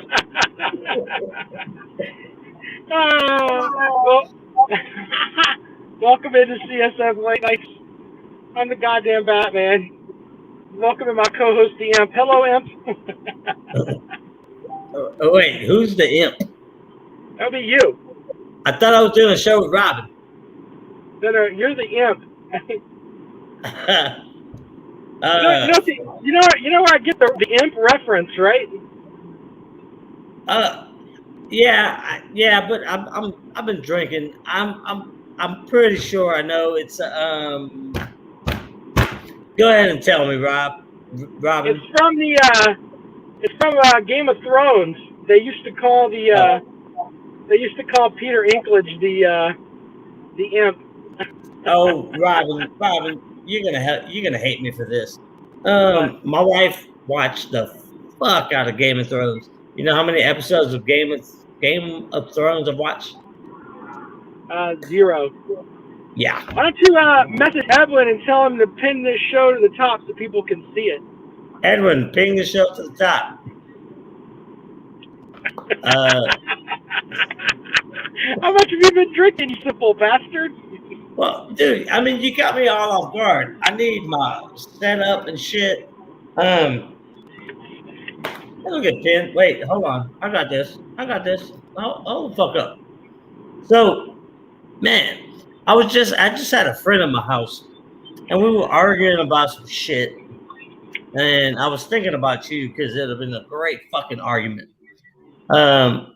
Well, welcome into CSF Late Nights. I'm the goddamn Batman. Welcome to my co-host, the Imp. Hello, Imp. Oh, wait, who's the imp? That'll be you. I thought I was doing a show with Robin. No, you're the Imp. You know where I get the Imp reference, right? Yeah, but I've been drinking. I'm pretty sure I know it's Go ahead and tell me, Robin. It's from Game of Thrones. They used to call Peter Dinklage the Imp. Oh, Robin, you're gonna hate me for this. My wife watched the fuck out of Game of Thrones. You know how many episodes of Game of Thrones I've watched? 0. Yeah. Why don't you message Edwin and tell him to pin this show to the top so people can see it? Edwin, ping the show to the top. How much have you been drinking, you simple bastard? Well, dude, I mean, you got me all off guard. I need my setup and shit. Look at Pen. Wait, hold on. I got this. Hold the fuck up. So, man, I just had a friend in my house, and we were arguing about some shit. And I was thinking about you because it'd have been a great fucking argument. But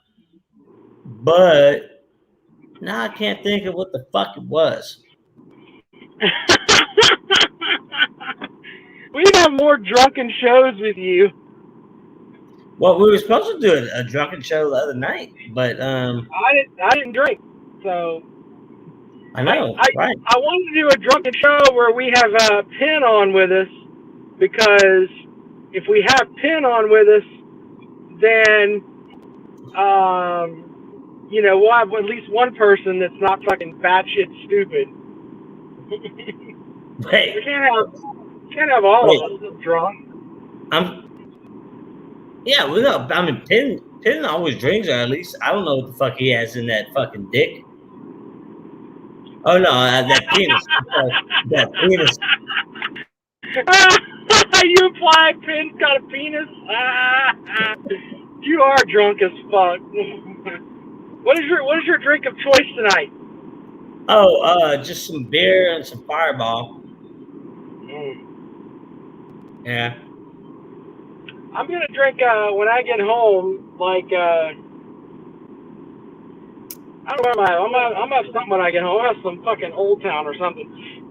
now I can't think of what the fuck it was. We need to have more drunken shows with you. Well, we were supposed to do a drunken show the other night, but I didn't drink, so I know, right? I wanted to do a drunken show where we have Penn on with us, because if we have Penn on with us, then we'll have at least one person that's not fucking batshit stupid. Wait, we can't have all of us drunk. I mean, Penn always drinks, or at least I don't know what the fuck he has in that fucking dick. Oh no, that penis. That penis. You imply Penn's got a penis? You are drunk as fuck. What is your drink of choice tonight? Oh, just some beer and some Fireball. Yeah. I'm gonna drink when I get home. Like I don't know. I'm gonna have something when I get home. I'll have some fucking Old Town or something.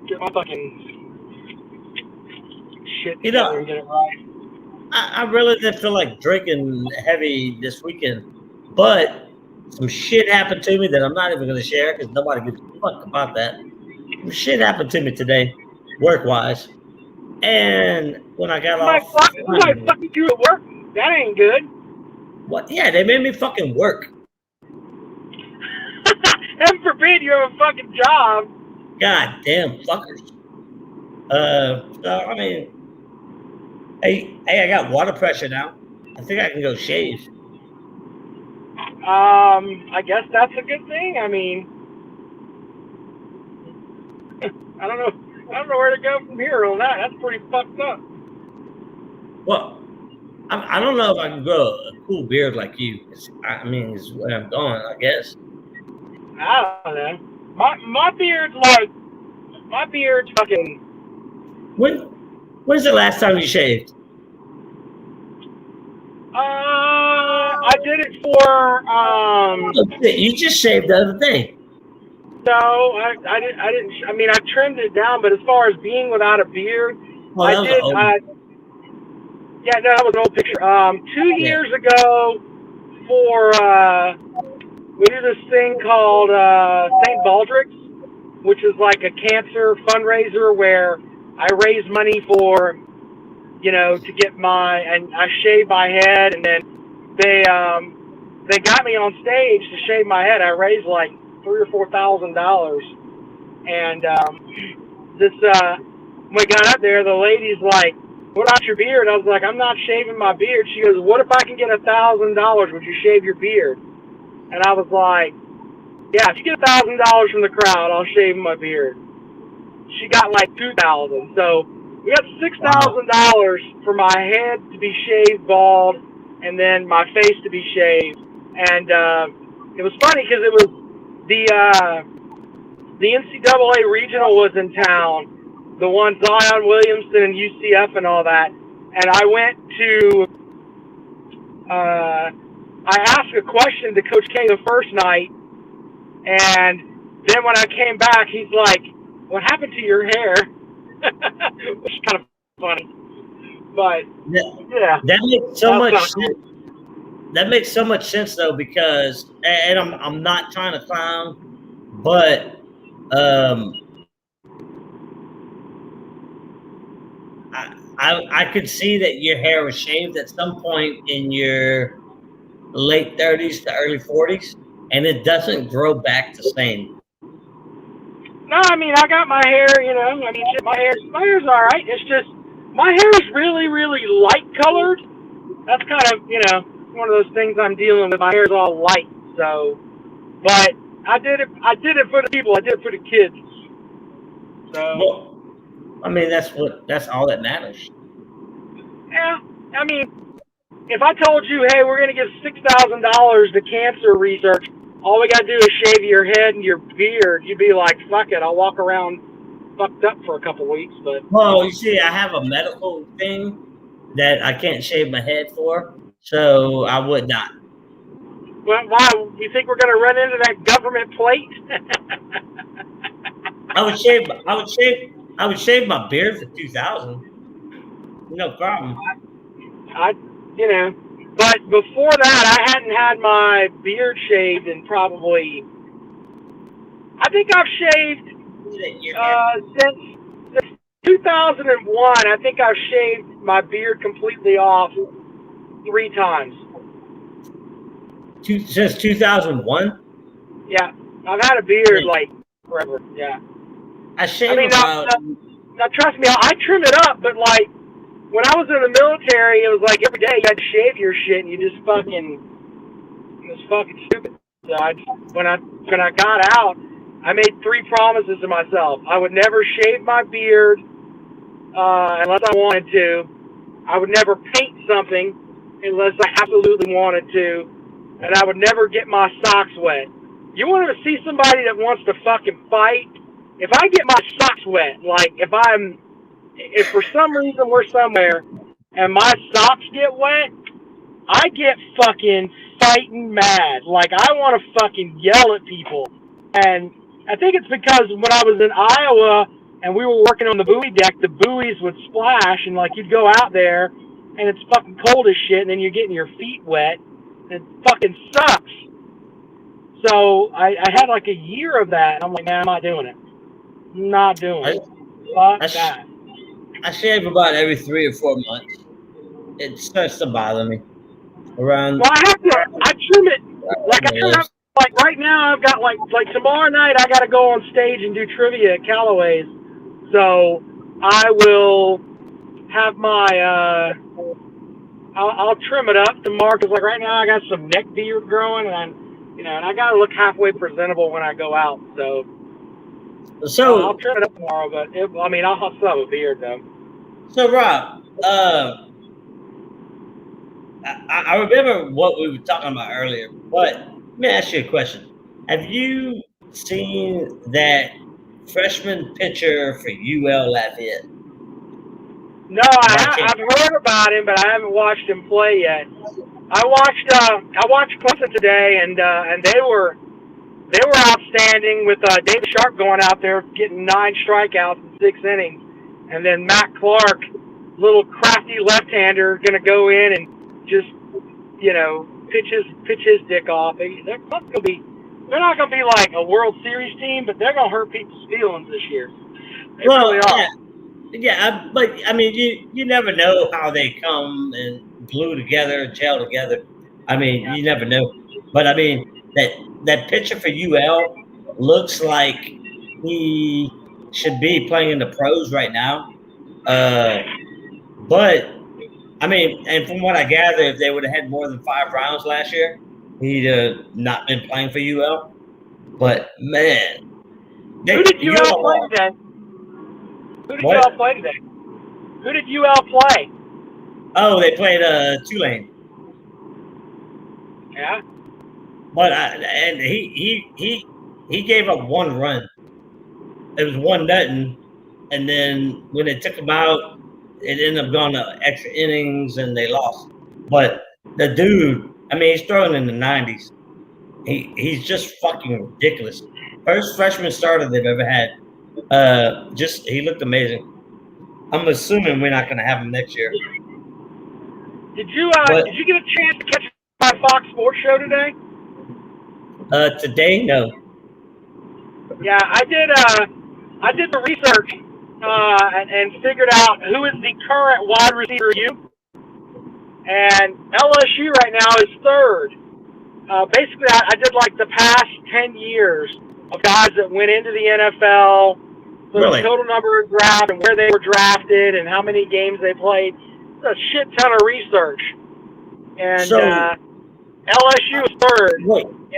Get my fucking shit together and get it right. I really didn't feel like drinking heavy this weekend, but some shit happened to me that I'm not even going to share because nobody gives a fuck about that. Some shit happened to me today, work-wise, and when I got off... Somebody fucking you at work? That ain't good. What? Yeah, they made me fucking work. Heaven forbid you have a fucking job. God damn fuckers. So, I mean... Hey, I got water pressure now. I think I can go shave. I guess that's a good thing. I mean, I don't know where to go from here on that. That's pretty fucked up. Well, I don't know if I can grow a cool beard like you. I mean, it's where I'm going, I guess. I don't know. My beard's fucking... When's the last time you shaved? I did it for You just shaved the other day. No, I didn't. I mean, I trimmed it down, but as far as being without a beard, I did. Yeah, no, that was an old picture. 2 years ago, we do this thing called St. Baldrick's, which is like a cancer fundraiser where I raise money for, to get and I shave my head, and then they got me on stage to shave my head. I raised like $3,000 or $4,000, and when we got up there, the lady's like, what about your beard? I was like, I'm not shaving my beard. She goes, what if I can get $1,000? Would you shave your beard? And I was like, yeah, if you get $1,000 from the crowd, I'll shave my beard. She got like 2,000. So we got $6,000 for my head to be shaved bald, and then my face to be shaved. And it was funny because it was the NCAA regional was in town, the one Zion Williamson and UCF and all that. And I went to, I asked a question to Coach K the first night, and then when I came back, he's like, what happened to your hair? Which is kind of funny. But, yeah. That makes so much sense. Cool. That makes so much sense, though, because, and I'm not trying to clown, but I could see that your hair was shaved at some point in your late 30s to early 40s, and it doesn't grow back the same. No, I mean, I got my hair, you know, I mean, my hair's all right. It's just, my hair is really, really light colored. That's kind of, you know, one of those things I'm dealing with. My hair's all light, so, but I did it for the people. I did it for the kids. So. Well, I mean, that's all that matters. Yeah, I mean, if I told you, hey, we're going to give $6,000 to cancer research, all we got to do is shave your head and your beard, you'd be like, fuck it, I'll walk around fucked up for a couple weeks. But well, you see, I have a medical thing that I can't shave my head for, so I would not. Well, why? You think we're going to run into that government plate? I would shave my beard for $2,000. No problem. You know, but before that, I hadn't had my beard shaved in probably, I think I've shaved since 2001. I think I've shaved my beard completely off 3 times. Since 2001? Yeah, I've had a beard like forever. Yeah. I shave now, trust me, I trim it up, but like when I was in the military, it was like every day you had to shave your shit, and it was fucking stupid. So when I got out, I made 3 promises to myself. I would never shave my beard unless I wanted to. I would never paint something unless I absolutely wanted to. And I would never get my socks wet. You want to see somebody that wants to fucking fight? If I get my socks wet, like if for some reason we're somewhere and my socks get wet, I get fucking fighting mad. Like I want to fucking yell at people. And I think it's because when I was in Iowa and we were working on the buoy deck, the buoys would splash and like you'd go out there and it's fucking cold as shit and then you're getting your feet wet. It fucking sucks. So I had like a year of that and I'm like, man, I'm not doing it. I'm not doing it. Fuck that. I shave about every 3 or 4 months. It starts to bother me. Well, I trim it. Like I trim it. Like right now, I've got like tomorrow night, I got to go on stage and do trivia at Callaway's. So I will have my I'll trim it up tomorrow because like right now I got some neck beard growing and and I got to look halfway presentable when I go out. So I'll trim it up tomorrow, but I'll still have a beard though. So Rob, I remember what we were talking about earlier, but let me ask you a question. Have you seen that freshman pitcher for UL Lafayette? No, I've heard about him, but I haven't watched him play yet. I watched Clemson today, and they were outstanding with David Sharp going out there getting 9 strikeouts in 6 innings, and then Matt Clark, little crafty left-hander, going to go in and just pitch his dick off. They're not going to be like a World Series team, but they're going to hurt people's feelings this year. They really are. Yeah, but I mean, you never know how they come and glue together, gel together. I mean, you never know. But I mean, that pitcher for UL looks like he should be playing in the pros right now. But I mean, and from what I gather, if they would have had more than 5 rounds last year, he'd not been playing for UL. But man, Who did UL UL play lost. today? Who did What? UL play today? Who did UL play? Oh, they played Tulane. Yeah. But and he gave up 1 run. It was 1-0, and then when they took him out, it ended up going to extra innings and they lost. But the dude, I mean, he's throwing in the 90s. He's just fucking ridiculous. First freshman starter they've ever had. Just he looked amazing. I'm assuming we're not going to have him next year. Did you get a chance to catch my Fox Sports show today? Today, no. Yeah, I did the research and figured out who is the current wide receiver U. And LSU right now is third. Basically, I did like the past 10 years of guys that went into the NFL, so Really? the total number of drafts and where they were drafted and how many games they played. It's a shit ton of research. And So, LSU is third in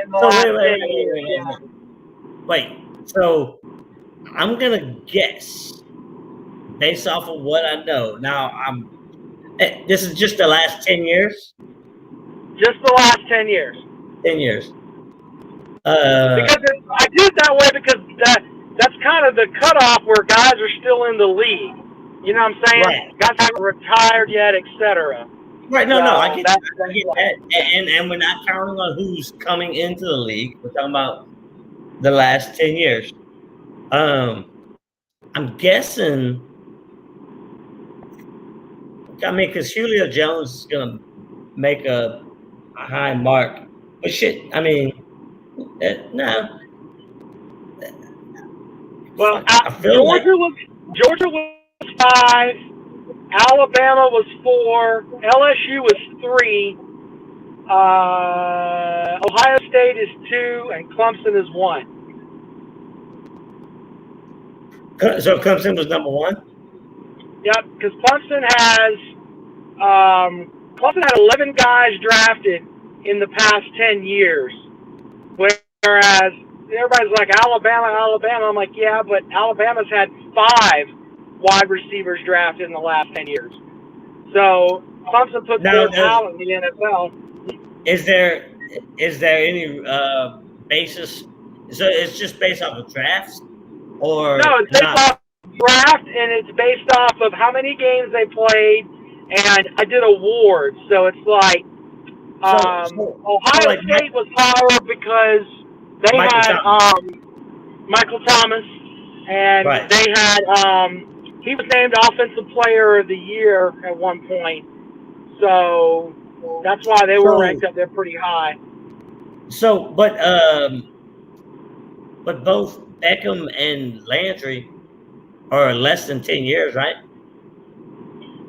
the last 10 years. Wait. So, I'm going to guess based off of what I know. Now, this is just the last 10 years? Just the last 10 years. 10 years. Because I do it that way because that's kind of the cutoff where guys are still in the league. You know what I'm saying? Right. Guys haven't retired yet, etc. Right, no, I get that. And we're not counting on who's coming into the league. We're talking about the last 10 years. I'm guessing, I mean, because Julio Jones is going to make a high mark. But shit, I mean, no. Well, I feel Georgia was 5, Alabama was 4, LSU was 3, Ohio State is 2, and Clemson is 1. So Clemson was number 1? Yep, because Clemson had 11 guys drafted in the past 10 years, whereas everybody's like Alabama. I'm like, yeah, but Alabama's had 5 wide receivers drafted in the last 10 years. So Clemson puts their talent in the NFL. Is there any basis? So it's just based off of drafts, or no? It's based off draft, and it's based off of how many games they played. And I did awards, so it's like Ohio State was higher because they had Michael Thomas, and they had he was named Offensive Player of the Year at one point. So that's why they were ranked up there pretty high. So, but both Beckham and Landry are less than 10 years, right?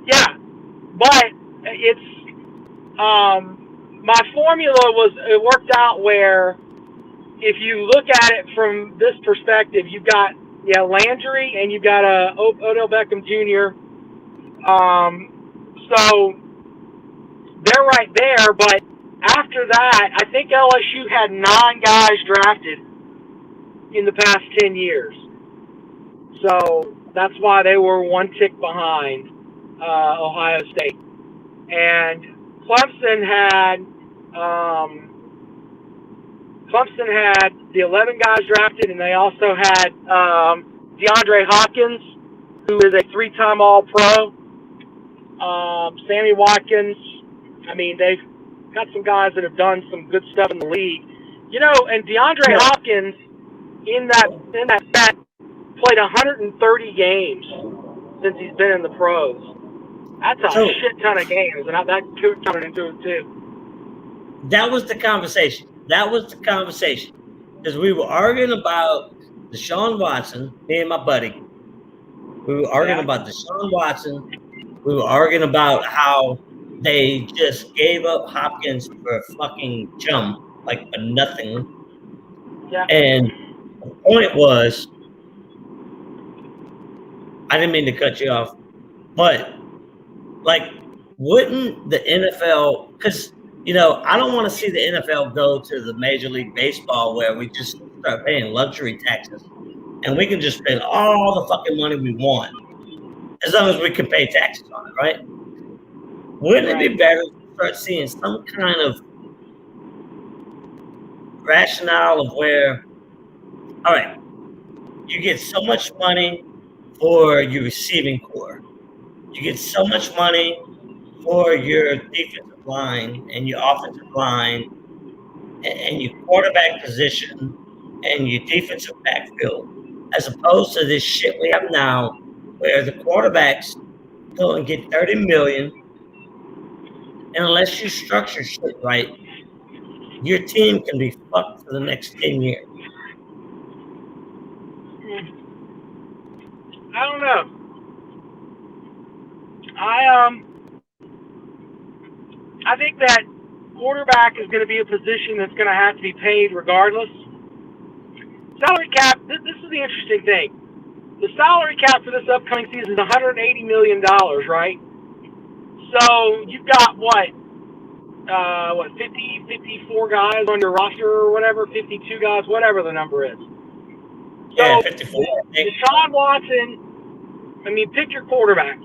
Yeah, but it's my formula it worked out where if you look at it from this perspective, you've got Landry and you've got Odell Beckham Jr. So they're right there, but after that, I think LSU had 9 guys drafted in the past 10 years. So that's why they were 1 tick behind Ohio State. And Clemson had the 11 guys drafted, and they also had DeAndre Hopkins, who is a 3-time All-Pro. Sammy Watkins. I mean, they've got some guys that have done some good stuff in the league. You know, and DeAndre Hopkins in that set played 130 games since he's been in the pros. That's a shit ton of games, and that counted into it too. That was the conversation. Because we were arguing about Deshaun Watson, me and my buddy. We were arguing about Deshaun Watson. We were arguing about how they just gave up Hopkins for a fucking chum, like for nothing. Yeah. And the point was, I didn't mean to cut you off, but like, wouldn't the NFL? Because I don't want to see the NFL go to the Major League Baseball where we just start paying luxury taxes and we can just spend all the fucking money we want as long as we can pay taxes on it, right? Wouldn't it be better to start seeing some kind of rationale of where, all right, you get so much money for your receiving core, you get so much money for your defensive line and your offensive line and your quarterback position and your defensive backfield, as opposed to this shit we have now where the quarterbacks go and get $30 million, and unless you structure shit right, your team can be fucked for the next 10 years. I don't know. I think that quarterback is going to be a position that's going to have to be paid regardless. Salary cap. This is the interesting thing. The salary cap for this upcoming season is $180 million, right? So you've got what 50, 54 guys on your roster or whatever, 52 guys, whatever the number is. Yeah, So 54. Deshaun Watson, pick your quarterback.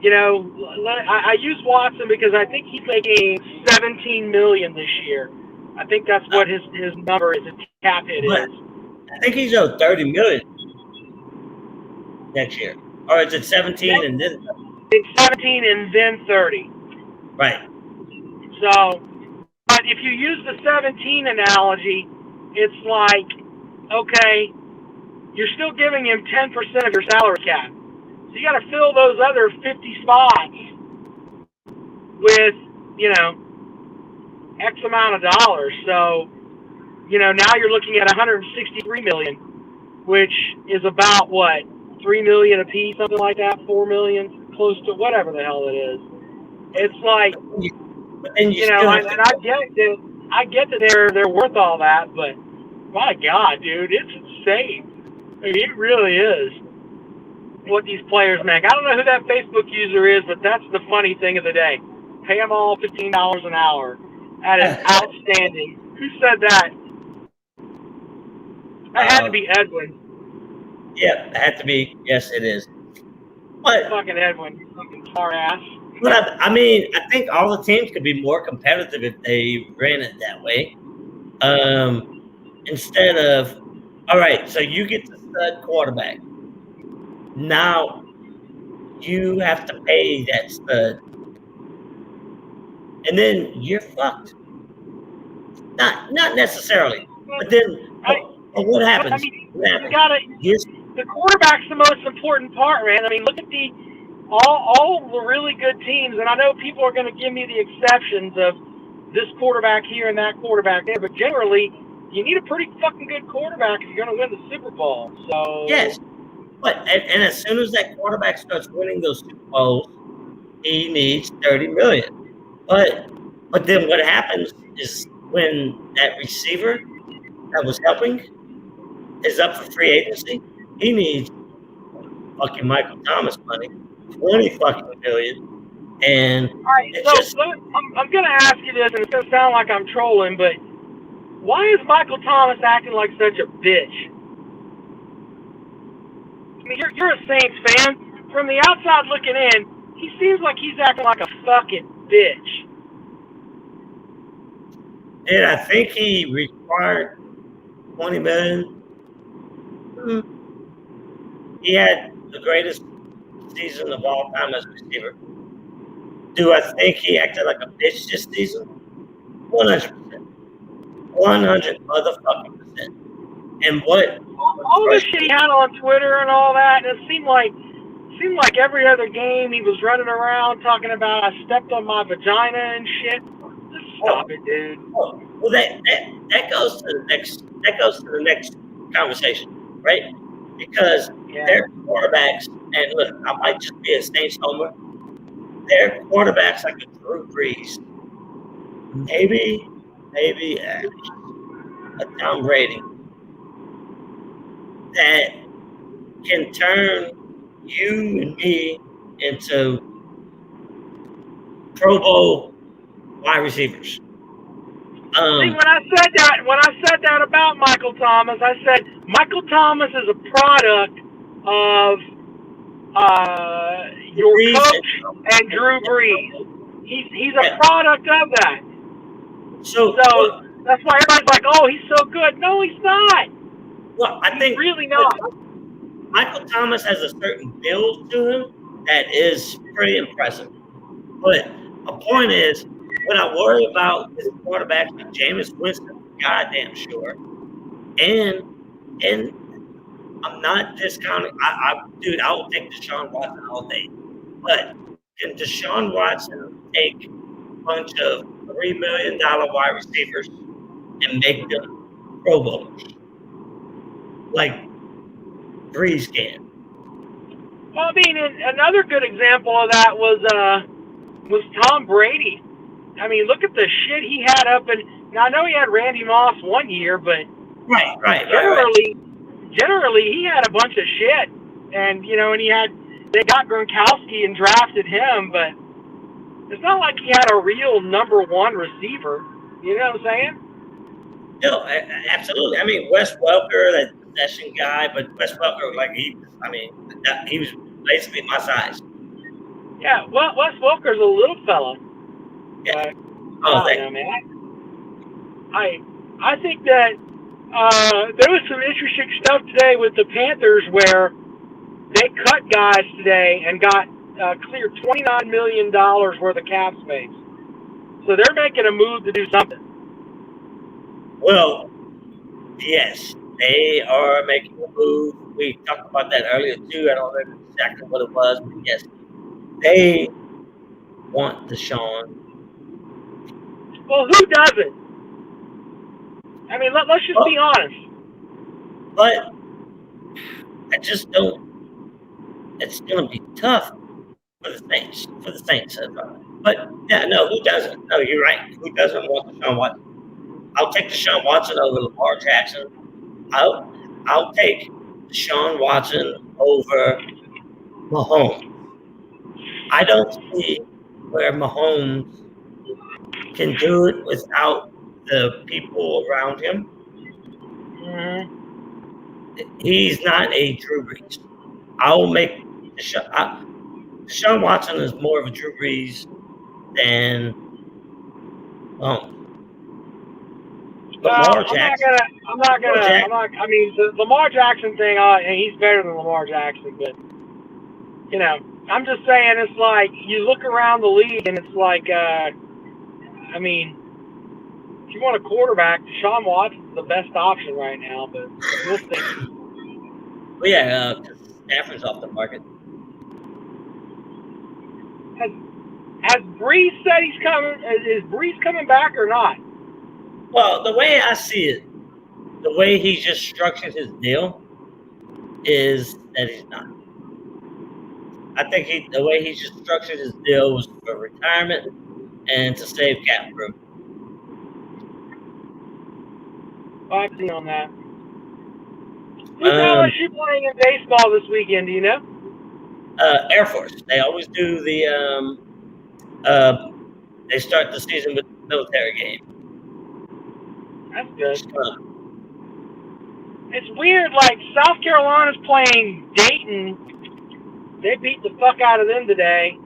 I use Watson because I think he's making $17 million this year. I think that's what his number is, his cap hit is. I think he's owed $30 million next year, or is it 17 and then? It's 17 and then 30. Right. So, but if you use the 17 analogy, it's like, okay, you're still giving him 10% of your salary cap. So you got to fill those other 50 spots with, X amount of dollars. So, now you're looking at $163 million, which is about what, $3 million a piece, something like that, $4 million, close to whatever the hell it is. It's like, I get that they're worth all that, but my God, dude, it's insane. It really is what these players make. I don't know who that Facebook user is, but that's the funny thing of the day. Pay them all $15 an hour. That is outstanding. Who said that? That had to be Edwin. Yeah, it had to be. Yes, it is. But fucking Edwin, you fucking tar ass. But I think all the teams could be more competitive if they ran it that way. Instead of, all right, so you get the stud quarterback. Now you have to pay that stud. And then you're fucked. Not necessarily. But then what happens? The quarterback's the most important part, man. Look at all the really good teams, and I know people are going to give me the exceptions of this quarterback here and that quarterback there, but generally, you need a pretty fucking good quarterback if you're going to win the Super Bowl. So yes, but and as soon as that quarterback starts winning those Super Bowls, he needs $30 million. But then what happens is when that receiver that was helping is up for free agency, he needs fucking Michael Thomas money, $20 fucking million. And all right, so I'm going to ask you this, and it's going to sound like I'm trolling, but why is Michael Thomas acting like such a bitch? You're a Saints fan. From the outside looking in, he seems like he's acting like a fucking bitch. And I think he required $20 million. He had the greatest season of all time as a receiver. Do I think he acted like a bitch this season? 100%. 100 motherfucking percent. And what? All the shit he had on Twitter and all that, and it seemed like every other game he was running around talking about I stepped on my vagina and shit. Just stop it, dude. Well, that goes to the next conversation, right? Because their quarterbacks, and look, I might just be a Saints homer. Their quarterbacks like a Drew Brees, maybe a Tom Brady that can turn you and me into Pro Bowl wide receivers. See, when I said that about Michael Thomas, I said Michael Thomas is a product of your coach and Drew Brees. He's a product of that. So that's why everybody's like, "Oh, he's so good." No, he's not. Well, I think really not. Michael Thomas has a certain build to him that is pretty impressive. But a point is, what I worry about is quarterbacks like Jameis Winston, goddamn sure, and I'm not discounting. Dude, I will take Deshaun Watson all day. But can Deshaun Watson take a bunch of $3 million wide receivers and make them Pro Bowlers like Breeze can? Well, I mean, another good example of that was Tom Brady. I mean, look at the shit he had up in. Now I know he had Randy Moss one year, but generally he had a bunch of shit, and they got Gronkowski and drafted him, but it's not like he had a real number one receiver. You know what I'm saying? No, absolutely. I mean, Wes Welker, that possession guy, but Wes Welker, he was basically my size. Yeah, well, Wes Welker's a little fella. Yeah. I don't know, man. I think that there was some interesting stuff today with the Panthers where they cut guys today and got cleared $29 million worth of cap space. So they're making a move to do something. Well, yes, they are making a move. We talked about that earlier too. I don't remember exactly what it was, but yes, they want Deshaun. Well, who doesn't? I mean, let's just be honest. But I just don't. It's going to be tough for the Saints. But yeah, no, who doesn't? No, you're right. Who doesn't want Deshaun Watson? I'll take Deshaun Watson over Lamar Jackson. I'll take Deshaun Watson over Mahomes. I don't see where Mahomes can do it without the people around him. Mm-hmm. He's not a Drew Brees. I'll make Deshaun Watson is more of a Drew Brees than Lamar Jackson. I mean, the Lamar Jackson thing, and he's better than Lamar Jackson, but I'm just saying, it's like you look around the league and it's like, I mean, if you want a quarterback, Deshaun Watson's the best option right now, but we'll see. Well, yeah, Stafford's off the market. Has Breeze said he's coming? Is Breeze coming back or not? Well, the way I see it, the way he just structured his deal is that he's not. I think the way he just structured his deal was for retirement and to save cap room. I've seen on that. Who's LSU playing in baseball this weekend? Do you know? Air Force. They always do the. They start the season with the military game. That's good. It's weird. Like South Carolina's playing Dayton. They beat the fuck out of them today,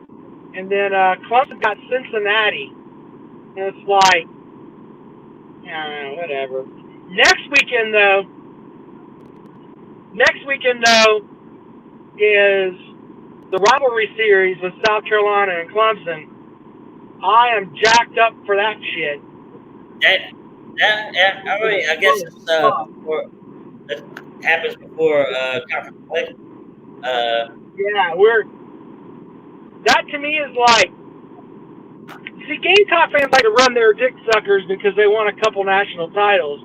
and then Clemson got Cincinnati. And it's like, whatever. Next weekend though is the rivalry series with South Carolina and Clemson. I am jacked up for that shit. I guess it's it happens before conference play. That to me is like, see, Gamecock fans like to run their dick suckers because they won a couple national titles.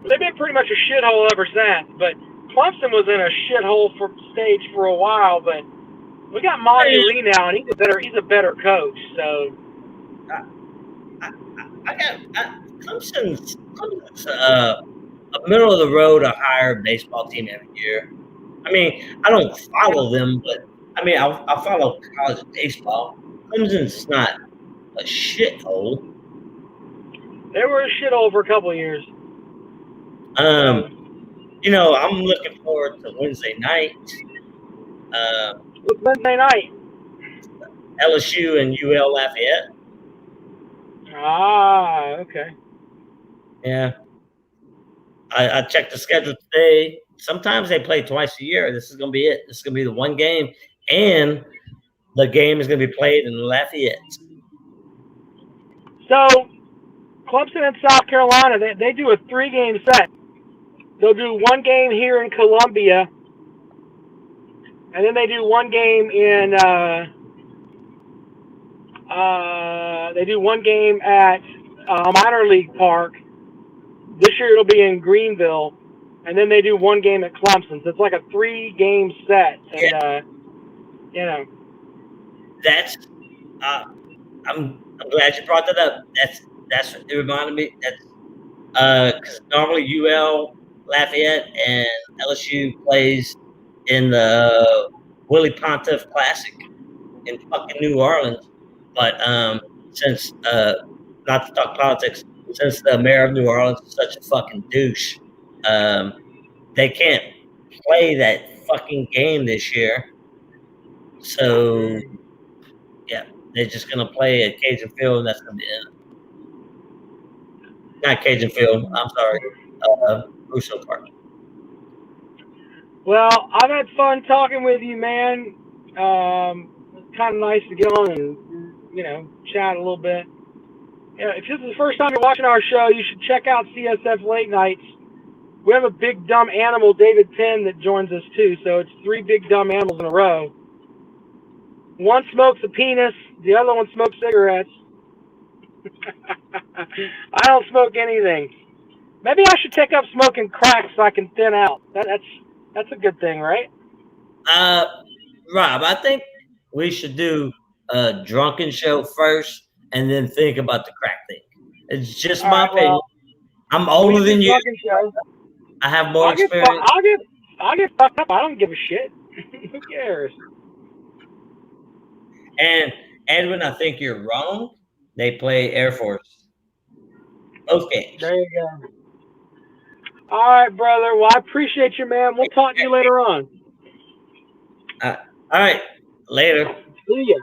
They've been pretty much a shithole ever since. But Clemson was in a shithole stage for a while, but we got Monty Lee now, and he's a better coach. So Clemson's a middle of the road, a higher baseball team every year. I mean, I don't follow them, but I mean, I follow college baseball. Clemson's not a shithole. They were a shithole for a couple of years. You know, I'm looking forward to Wednesday night. Wednesday night. LSU and UL Lafayette. Ah, okay. Yeah. I checked the schedule today. Sometimes they play twice a year. This is going to be it. This is going to be the one game. And the game is going to be played in Lafayette. So, Clemson and South Carolina, they do a 3-game set. They'll do one game here in Columbia, and then they do one game in they do one game at minor league park. This year it'll be in Greenville, and then they do one game at Clemson. So it's like a 3-game set, and you know. That's I'm glad you brought that up. That's it reminded me. That's because normally UL Lafayette and LSU plays in the Willie Pontiff Classic in fucking New Orleans, but since not to talk politics, since the mayor of New Orleans is such a fucking douche, they can't play that fucking game this year. So yeah, they're just gonna play at Cajun Field, and that's gonna be it. Not Cajun Field. I'm sorry, Russo Park. Well, I've had fun talking with you, man. It's kind of nice to get on and chat a little bit. If this is the first time you're watching our show, you should check out CSF Late Nights. We have a big dumb animal, David Penn, that joins us too. So it's 3 big dumb animals in a row. One smokes a penis, the other one smokes cigarettes. I don't smoke anything. Maybe I should take up smoking crack so I can thin out. That's a good thing, right? Rob, I think we should do a drunken show first, and then think about the crack thing. It's just my opinion. Well, I'm older than you. Show. I have more experience. I'll get fucked up. I don't give a shit. Who cares? And Edwin, I think you're wrong. They play Air Force. Both games. There you go. All right, brother. Well, I appreciate you, man. We'll talk to you later on. All right. Later. See ya.